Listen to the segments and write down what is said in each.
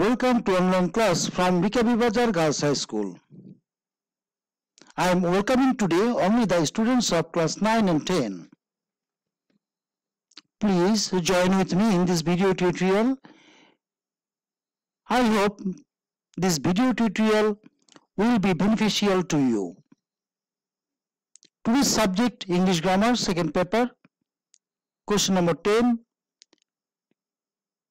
Welcome to online class from BKB Bazar Girls High School. I am welcoming today only the students of class 9 and 10. Please join with me in this video tutorial. I hope this video tutorial will be beneficial to you. Today's subject English Grammar, second paper, question number 10,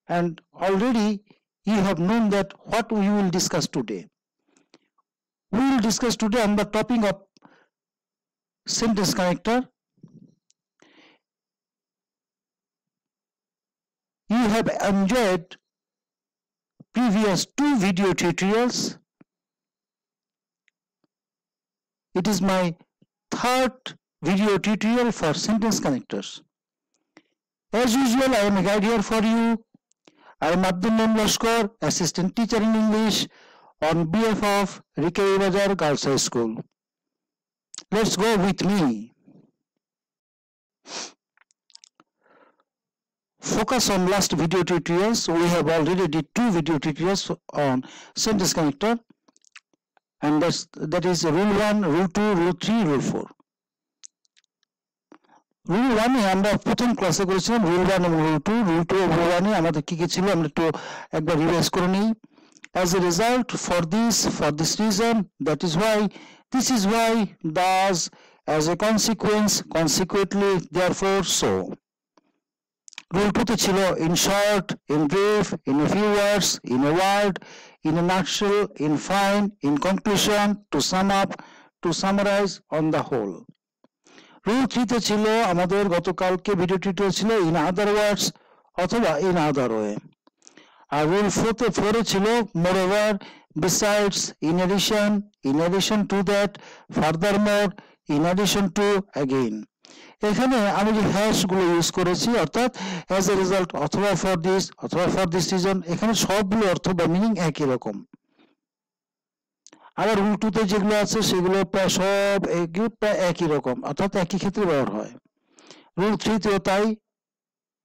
and already you have known that what we will discuss today. We will discuss today on the topic of sentence connector. You have enjoyed previous 2 video tutorials. It is my 3rd video tutorial for sentence connectors. As usual, I am a guide here for you. I am Abdul Naim Lashkar, assistant teacher in English on behalf of BKB Bazar Girls High School. Let's go with me. Focus on last video tutorials. We have already did 2 video tutorials on sentence connector, and that is rule 1, rule 2, rule 3, rule 4. Rule 1 এ আমরা প্রথম ক্লাসে করেছিলাম rule 1 এবং rule 2 rule 2 এবং rule 1 এ আমাদের কি কি ছিল আমরা একটু একবার রিভাইজ করে নেই as a result for this reason that is why this is why thus as a consequence consequently therefore so rule 2 তে ছিল in short in brief in a few words in a word in a nutshell in fine in conclusion to sum up to summarize on the whole rule 3 তে ছিল আমাদের গতকালকে video tutorial ছিল in other words অথবা in other way আর rule 4 এ ছিল moreover besides in addition to that furthermore in addition to again এখানে আমি যে হ্যাশ গুলো ইউজ করেছি অর্থাৎ as a result অথবা for this reason এখানে সবগুলো অর্থ বা মিনিং একই রকম আবার রুল 2 তে যেগুলো আছে সেগুলো প্রায় সব একই রকম অর্থাৎ একই ক্ষেত্রে ব্যবহার হয় রুল 3 তেও তাই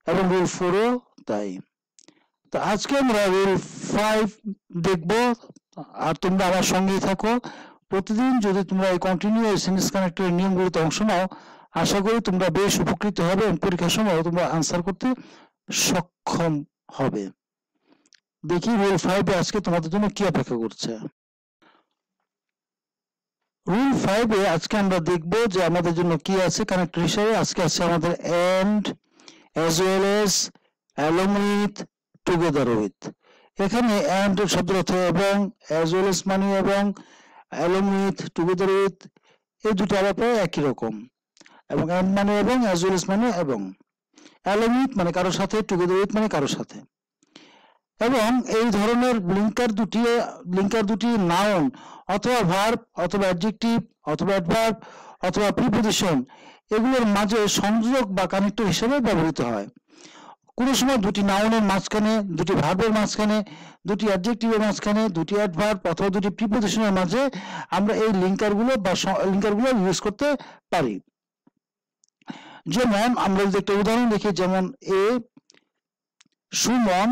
এবং রুল 4 এও তাই তো আজকে আমরা রুল 5 দেখব আর তোমরা আমার সঙ্গেই থাকো প্রতিদিন যদি তোমরা এই কন্টিনিউয়াস সেন্টেন্স কানেক্টরের নিয়মগুলোতে অংশ নাও আশা করি তোমরা বেশ উপকৃত হবে এবং পরীক্ষার সময় তোমরা আনসার করতে সক্ষম হবে দেখি রুল 5 এ আজকে তোমাদের জন্য কি অপেক্ষা করছে রুল 5 এ আজকে আমরা দেখব যে আমাদের জন্য কি আছে কানেক্টর হিসেবে আজকে আছে আমাদের and as well as along with together with এখানে and এর শব্দের অর্থ এবং as well as মানে এবং along with together with এই দুটো আবার একই রকম এবং and মানে এবং as well as মানে এবং along with মানে কারোর সাথে together with মানে কারোর সাথে এবং এই ধরনের লিঙ্কার দুটি নাউন অথবা ভার্ব অথবা অ্যাডজেক্টিভ অথবা অ্যাডভার্ব অথবা প্রিপজিশন এগুলোর মাঝে সংযোজক বা কানেক্টর হিসেবে ব্যবহৃত হয় কোনো সময় দুটি নাউনের মাঝখানে দুটি ভার্বের মাঝখানে দুটি অ্যাডজেক্টিভের মাঝখানে দুটি অ্যাডভার্ব অথবা দুটি প্রিপজিশনের মাঝে আমরা এই লিঙ্কারগুলো ইউজ করতে পারি যেমন আমরা যদি একটা উদাহরণ দেখি যেমন A Suman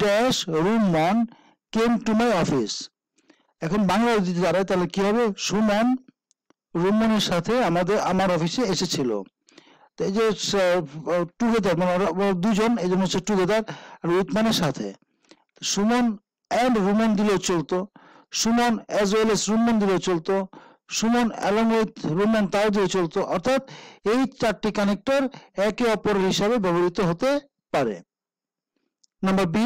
dash Ruman came to my office এখন বাংলা যদি দাঁড়ায় তাহলে কি হবে সুমন রুমনের সাথে আমার অফিসে এসেছিল তো এই যে টুগেদার মানে দুজন এই জন্য হচ্ছে টুগেদার আর উইথ মানে সাথে সুমন অ্যান্ড রুমন দিলেও চলতো Suman as well as Rumon দিলেও চলতো সুমন অ্যালং উইথ রুমন তাও দিয়ে চলতো অর্থাৎ এই 4টি কানেক্টর একে অপরের হিসাবে ব্যবহৃত হতে পারে Number B,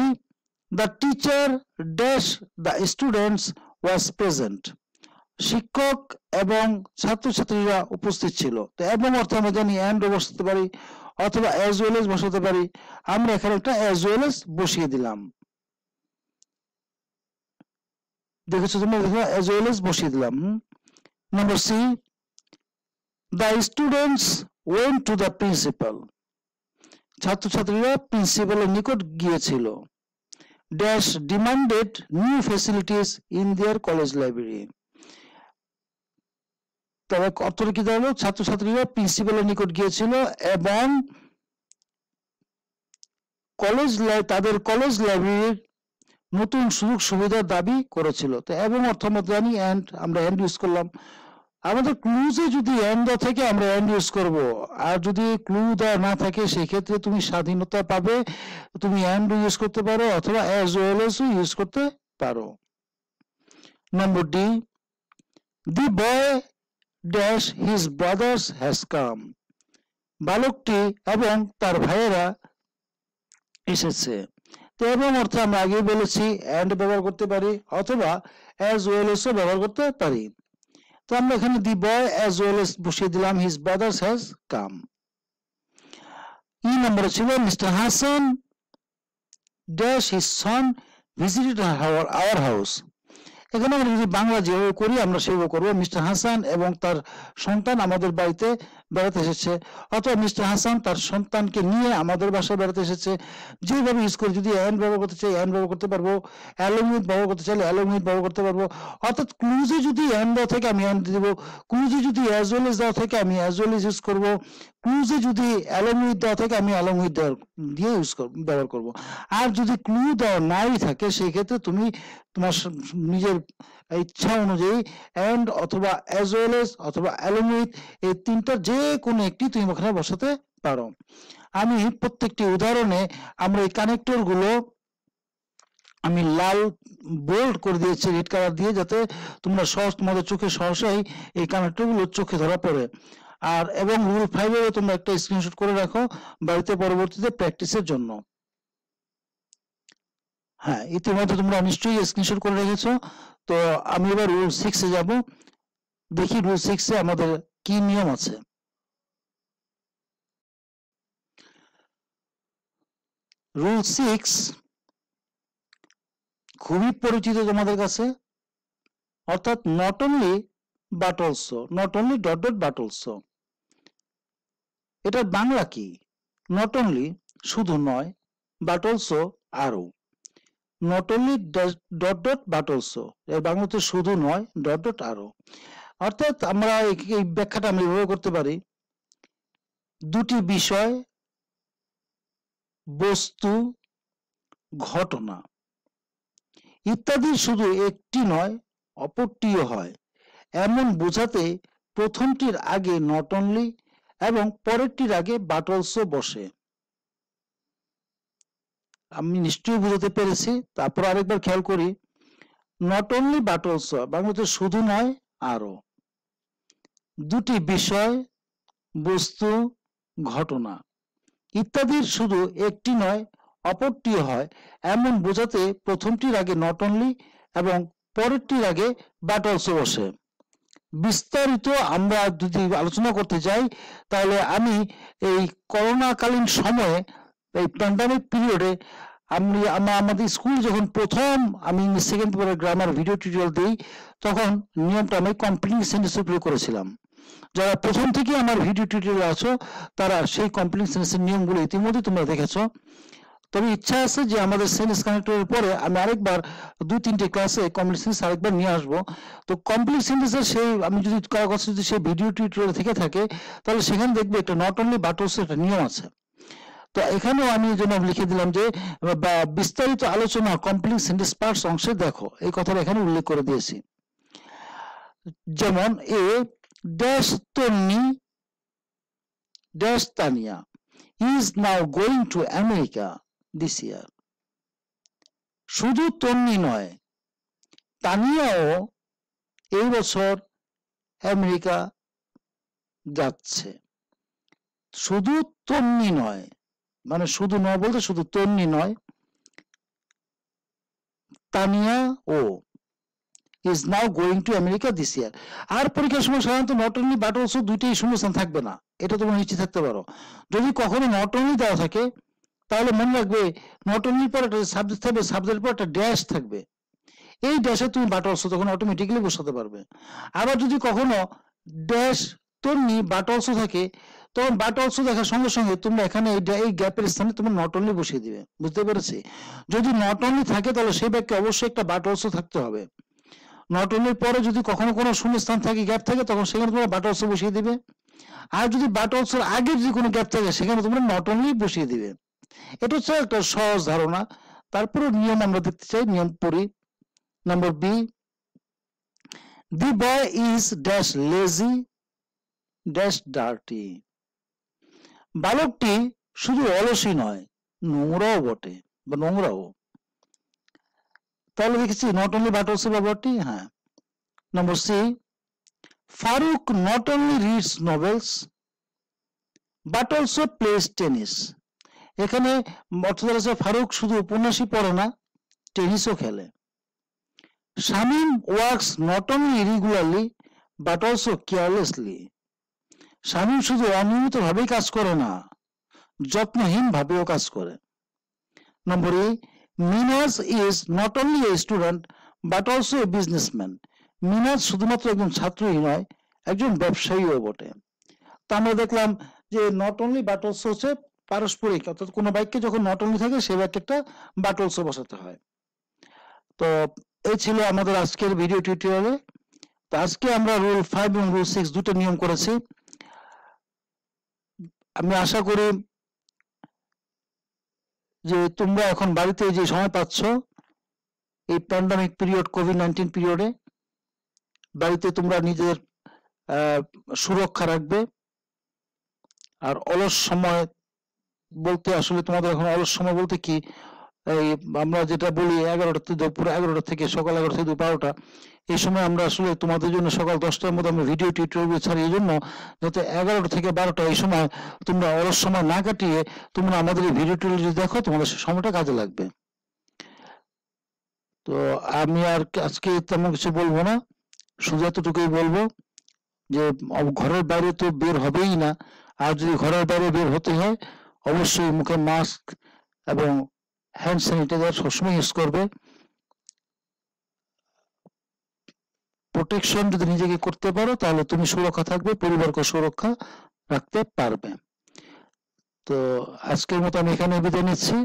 the teacher dash the students was present. শিক্ষক এবং ছাত্রছাত্রীরা উপস্থিত ছিল তো এবং অর্থ আমরা জানি and বসাতে পারি অথবা as well as বসাতে পারি আমরা এখানে একটা as well as বসিয়ে দিলাম দেখেছো তোমরা দেখো as well as বসিয়ে দিলাম Number C, the students went to the principal. ছাত্রছাত্রীরা প্রিন্সিপালের নিকট গিয়েছিল dash demanded new facilities in their college library তবে অর্থটা কি দাঁড়ালো ছাত্রছাত্রীরা প্রিন্সিপালের নিকট গিয়েছিল এবং তাদের কলেজ লাইব্রেরির নতুন সুযোগ সুবিধার দাবি করেছিল। তো এবং অর্থ আমরা জানি এন্ড, আমরা এন্ড ইউজ করলাম। আমাদের ক্লুজে যদি এন্ড দেওয়া থাকে আমরা এন্ড ইউজ করব, আর যদি ক্লু দেওয়া না থাকে সেই ক্ষেত্রে তুমি স্বাধীনতা পাবে, তুমি এন্ড ইউজ করতে পারো অথবা অ্যাজ ওয়েল এজ ইউজ করতে পারো। Number D, the boy dash his brothers has come, বালকটি এবং তার ভাইয়েরা এসেছে। তো এবং অর্থে আমরা আগেই বলেছি এন্ড ব্যবহার করতে পারি অথবা অ্যাজ ওয়েল এজ ব্যবহার করতে পারি। তো আমরা এখানে দি বয় অ্যাজ ওয়েল এজ বসিয়ে দিলাম, হিজ ব্রাদার্স হ্যাজ কাম। ই নম্বরে ছিল mister Hasan dash his son visited our house. এখানে আমরা যদি বাংলা যেভাবে করি আমরা সেভাবে করবো, মিস্টার হাসান এবং তার সন্তান আমাদের বাড়িতে বেড়াতে এসেছে, অথবা মিস্টার হাসান তার সন্তানকে নিয়ে আমাদের বাসায় বেড়াতে এসেছে। যেভাবে ইউজ করি, যদি এন্ড ব্যবহার করতে চাই এন্ড ব্যবহার করতে পারবো, অ্যালং উইথ ব্যবহার করতে চাইলে অ্যালং উইথ ব্যবহার করতে পারবো। অর্থাৎ ক্লুজে যদি এন্ড দেওয়া থাকে আমি এন্ড দেবো, ক্লুজে যদি অ্যাজ ওয়েল এজ দেওয়া থাকে আমি অ্যাজ ওয়েল এজ ইউজ করবো, ক্লুজে যদি অ্যালং উইথ দেওয়া থাকে আমি অ্যালং উইথ দিয়ে ব্যবহার করবো। আর যদি ক্লু দেওয়া নাই থাকে সেই ক্ষেত্রে তুমি তোমার নিজের ইচ্ছা অনুযায়ী এন্ড অথবা অ্যাজ ওয়েল এজ অথবা অ্যালং উইথ এই তিনটার যে কোনো একটি তুমি ওখানে বসাতে পারো। আমি প্রত্যেকটি উদাহরণে আমরা এই কানেক্টর গুলো আমি লাল বোল্ড করে দিয়েছি রেড কালার দিয়ে, যাতে তোমরা সহজ তোমাদের চোখে সহসাই এই কানেক্টর গুলো চোখে ধরা পড়ে। আর এবং রুল 5 এ তোমরা একটা স্ক্রিনশট করে রাখো বাড়িতে পরবর্তীতে প্র্যাকটিসের জন্য। হ্যাঁ, ইতিমধ্যে তোমরা নিশ্চয়ই স্ক্রিনশট করে রেখেছো। তো আমি এবার রুল 6 এ যাব, দেখি রুল 6 এ আমাদের কি নিয়ম আছে। রুল 6 খুবই পরিচিত তোমাদের কাছে, অর্থাৎ not only but also, not only dot dot but also. এটার বাংলা কি? নট অনলি শুধু নয়, বাট অলসো আরো। Not only dot dot but also, এর বাংলাতে শুধু নয় ডট ডট আরো। অর্থাৎ আমরা এই ব্যাখ্যাটা আমরা এভাবে করতে পারি, দুটি বিষয়, বস্তু, ঘটনা ইত্যাদি শুধু একটি নয় অপরটিও হয় এমন বোঝাতে প্রথমটির আগে নট অনলি এবং পরেরটির আগে বাট অলসো বসে। আমি নিশ্চয়ই বুঝাতে পেরেছি। তারপর আরেকবার খেয়াল করি, নট অনলি বাট অলসো বাংলাতে শুধু নয় আরো, দুটি বিষয়, বস্তু, ঘটনা ইত্যাদির শুধু একটি নয় অপরটিও হয় এমন বোঝাতে প্রথমটির আগে নট অনলি এবং পরেরটির আগে বাট অলসো বসে। বিস্তারিত আমরা যদি আলোচনা করতে যাই তাহলে আমি এই করোনাকালীন সময়ে এই প্যান্ডামিক পিরিয়ডে আমাদের স্কুল যখন প্রথম আমি ইংলিশ সেকেন্ড পেপারের গ্রামার ভিডিও টিউটোরিয়াল দিই তখন নিয়মটা আমি কমপ্লিট সেন্টেন্সে প্রয়োগ করেছিলাম। যারা প্রথম থেকে আমার ভিডিও টিউটোরিয়াল আছো তারা সেই কমপ্লিট সেন্টেন্সের নিয়মগুলো ইতিমধ্যে তোমরা দেখেছো। তবে ইচ্ছা আছে যে আমাদের সেন্টেন্স কানেক্টরের পরে আমি আরেকবার 2-3টে ক্লাসে কমপ্লিট সেন্টেন্স আরেকবার নিয়ে আসবো। তো কমপ্লিট সেন্টেন্সের সেই আমি যদি কারো কাছে যদি সেই ভিডিও টিউটোরিয়াল থেকে থাকে তাহলে সেখানে দেখবে একটা নট অনলি বাট অলসো একটা নিয়ম আছে। তো এখানেও আমি জন্য লিখে দিলাম যে বিস্তারিত আলোচনা কমপ্লিট সেন্টেন্স পার্টস অংশে দেখো, এই কথাটা এখানে উল্লেখ করে দিয়েছি। যেমন A dash Tonni dash Tania is now going to America this year. শুধু তন্নি নয়, তানিয়াও এই বছর আমেরিকা যাচ্ছে। শুধু তন্নি নয় মানে শুধু নয় বলতে শুধু তন্নি নয়, তানিয়া ও is now going to America this year। আর পরীক্ষার সময় সাধারণত নট অনলি বাট অলসো দুইটাই শূন্যস্থান থাকবে না, এটা তোমরা নিশ্চিত থাকতে পারো। যদি কখনো নট অনলি দেওয়া থাকে তাহলে মনে রাখবে নট অনলি পর একটা সাবজেক্ট থাকবে, সাবজেক্টের পর একটা ড্যাশ থাকবে, এই ড্যাশে তুমি বাট অলসো তখন অটোমেটিক্যালি বসাতে পারবে। আবার যদি কখনো ড্যাশ তন্নি বাট অলসো থাকে তখন বাট অলসো দেখার সঙ্গে সঙ্গে তোমরা এখানে এই গ্যাপের স্থানে তোমরা নট অনলি বসিয়ে দিবে। বুঝতে পেরেছি? যদি নট অনলি থাকে তাহলে সেই বাক্যে অবশ্যই একটা বাট অলসো থাকতে হবে। নট অনলির পরে যদি কখনো কোনো শূন্যস্থান থাকে, গ্যাপ থাকে, তখন সেখানে তোমরা বাট অলসো বসিয়ে দিবে। আর যদি বাট অলসোর আগে যদি কোনো গ্যাপ থাকে সেখানে তোমরা নট অনলি বসিয়ে দিবে। এটা হচ্ছে একটা সহজ ধারণা। তারপরে নিয়ম আমরা দেখতে চাই, নিয়ম পড়ি। Number B, the boy is dash lazy dash dirty। বালকটি শুধু অলসই নয়, নোংরাও বটে বা নোংরাও। তাহলে দেখেছি নট অনলি বাট অলসো ব্যবহারটি। হ্যাঁ। Number C, Farooq not only reads novels but also plays tennis. এখানে অর্থ দাঁড়াচ্ছে ফারুক শুধু উপন্যাসই পড়ে না, টেনিসও খেলে। Shamim works not only irregularly but also carelessly. Shamim শুধু অনিয়মিত ভাবেই কাজ করে না, যত্নহীন ভাবেও কাজ করে। Number A, Minaz is not only a student but also a businessman. Minaz শুধুমাত্র একজন ছাত্রই নয়, একজন ব্যবসায়ীও বটে। তা আমরা দেখলাম যে নট অনলি বাট অলসো হচ্ছে পারস্পরিক, অর্থাৎ কোনো বাক্যে যখন নট অনলি থাকে সেই বাক্যে একটা বাট অলসো বসাতে হয়। তো এই ছিল আমাদের আজকের ভিডিও টিউটোরিয়ালে। তো আজকে আমরা রুল 5 এবং রুল 6 দুটো নিয়ম করেছি। আমি আশা করি যে তোমরা এখন বাড়িতে যে সময় পাচ্ছ এই প্যান্ডামিক পিরিয়ড, কোভিড-19 পিরিয়ডে বাড়িতে তোমরা নিজের সুরক্ষা রাখবে। আর অলস সময় বলতে আসলে তোমাদের এখন অলস সময় বলতে কি, এই আমরা যেটা বলি 11টা দুপুর 11টা থেকে সকাল 11টা থেকে 12টা, এই সময় আমরা আসলে তোমাদের জন্য সকাল 10টার মধ্যে আমরা ভিডিও টিউটোরিয়াল ছাড়ি, এই জন্য যাতে 11টা থেকে 12টা এই সময় তোমরা অলস সময় না কাটিয়ে তোমরা আমাদের এই ভিডিও টিউটোরিয়াল দেখো, তোমাদের সময়টা কাজে লাগবে। তো আমি আর আজকে তেমন কিছু বলবো না, শুধু এতটুকুই বলবো যে ঘরের বাইরে তো বের হবেই না, আর যদি ঘরের বাইরে বের হতে হয় অবশ্যই মুখে মাস্ক এবং হ্যান্ড স্যানিটাইজার সবসময় ইউজ করবে। প্রোটেকশন যদি নিজেকে করতে পারো তাহলে তুমি সুরক্ষা থাকবে, পরিবারকে সুরক্ষা রাখতে পারবে। তো আজকের মতো আমি এখানে বিদায় নিচ্ছি।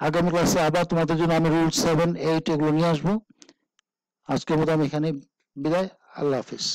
আগামী ক্লাসে আবার তোমাদের জন্য আমি রুল 7, 8 এগুলো নিয়ে আসবো। আজকের মতো আমি এখানে বিদায়। আল্লাহ হাফিজ।